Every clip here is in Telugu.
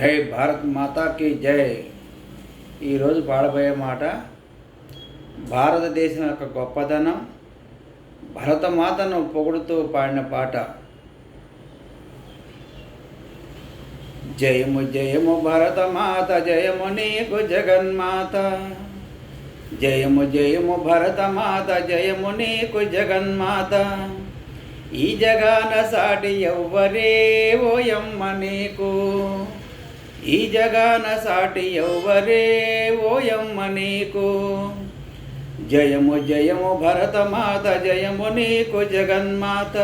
జై భారత్ మాతాకి జై. ఈరోజు పాడబోయే మాట భారతదేశం యొక్క గొప్పదనం, భరతమాతను పొగుడుతూ పాడిన పాట. జయము జయము భరతమాత, జయము నీకు జగన్మాత. జయము జయము భరతమాత, జయము నీకు జగన్మాత. ఈ జగాన సాటి ఎవ్వరే ఓయమ్మ నీకు. ఈ జగాన సాటి ఎవ్వరే ఓయమ్మ నీకు. జయము జయము భరతమాత, జయము నీకు జగన్మాత.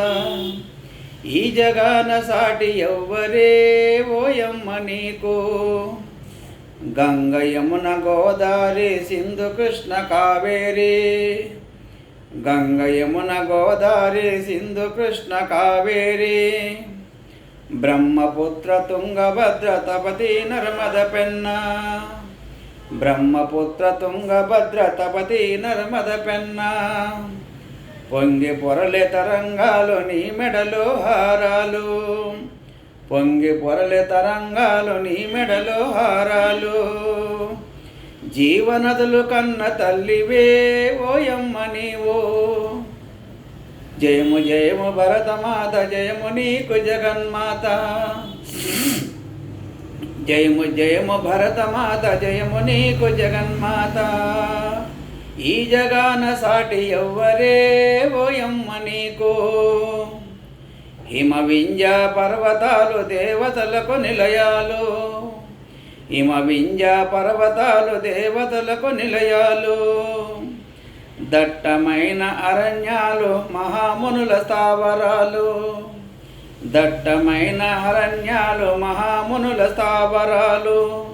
ఈ జగాన సాటి ఎవ్వరే ఓయమ్మ నీకు. గంగ యమున గోదావరి సింధు కృష్ణ కావేరి. గంగ యమున గోదావరి సింధు కృష్ణ కావేరి. బ్రహ్మపుత్ర తుంగభద్ర తపతి నర్మద పెన్న. బ్రహ్మపుత్ర తుంగభద్ర తపతి నర్మద పెన్న. పొంగి పొరలే తరంగాలు నీ మెడలో హారాలు. పొంగి పొరలే తరంగాలు నీ మెడలో హారాలు. జీవనదులు కన్న తల్లివే ఓయమ్మ నీవో. జయము జయము భరతమాత, జయము నీకు జగన్మాత. జయము జయము భరతమాత, జయము నీకు జగన్మాత. ఈ జగాన సాటి ఎవ్వరే ఓయమ్మ నీకు. హిమ వింజ పర్వతాలు దేవతలకు నిలయాలు. హిమ వింజ పర్వతాలు దేవతలకు నిలయాలు. దట్టమైన అరణ్యాలు మహామునుల స్థావరాలు. దట్టమైన అరణ్యాలు మహామునుల స్థావరాలు.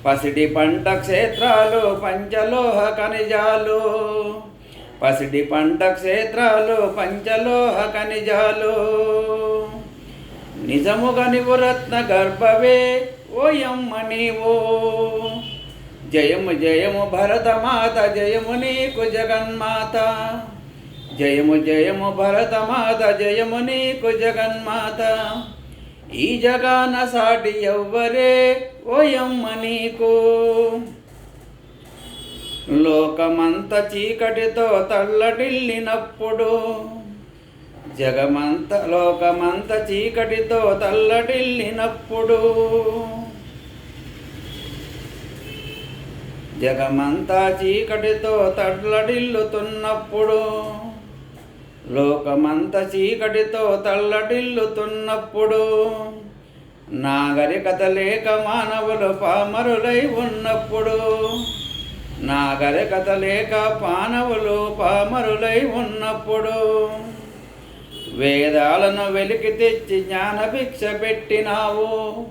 పసిడి పంట క్షేత్రాలు పంచలోహ ఖనిజాలు. పసిడి పంట క్షేత్రాలు పంచలోహ ఖనిజాలు. నిజముగా నీవు రత్న గర్భవే ఓయమ్మ నీవో. జయము జయము భరతమాత, జయము నీకు జగన్మాత. జయము జయము భరతమాత, జయము నీకు జగన్మాత. ఈ జగాన సాటి ఎవ్వరే ఓయమ్మ నీకు. లోకమంత చీకటితో తల్లడిల్లినప్పుడు. జగమంత లోకమంత చీకటితో తల్లడిల్లినప్పుడు. జగమంతా చీకటితో తల్లడిల్లుతున్నప్పుడు. లోకమంత చీకటితో తల్లడిల్లుతున్నప్పుడు. నాగరికత లేక మానవులు పామరులై ఉన్నప్పుడు. నాగరికత లేక మానవులు పామరులై ఉన్నప్పుడు. వేదాలను వెలికి తెచ్చి జ్ఞానభిక్ష పెట్టినావు.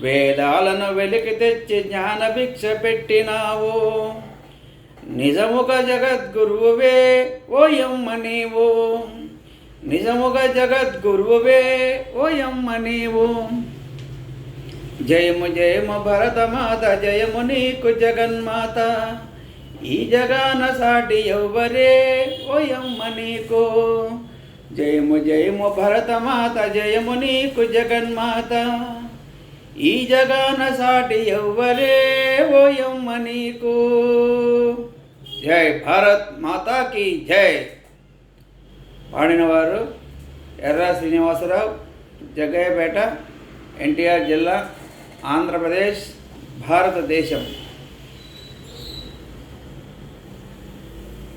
వేదాలను వెలికి తెచ్చి జ్ఞానభిక్ష పెట్టినావు. నిజముగా జగద్గురువే ఓయమ్మ నీవు. నిజముగా జగద్గురువే ఓయమ్మ నీవు. జయము జయము భరతమాత, జయము నీకు జగన్మాత. ఈ జగాన సాటి ఎవ్వరే ఓయమ్మ నీకు. జయము జయము భరతమాత, జయము నీకు జగన్మాత. ఈ జగాన సాటి ఎవ్వరే ఓయమ్మ నీకు. జై భారత్ మాతాకి జై. పాడినవారు ఎర్ర శ్రీనివాసరావు, జగ్గయ్యపేట, ఎన్టీఆర్ జిల్లా, ఆంధ్రప్రదేశ్, భారతదేశం.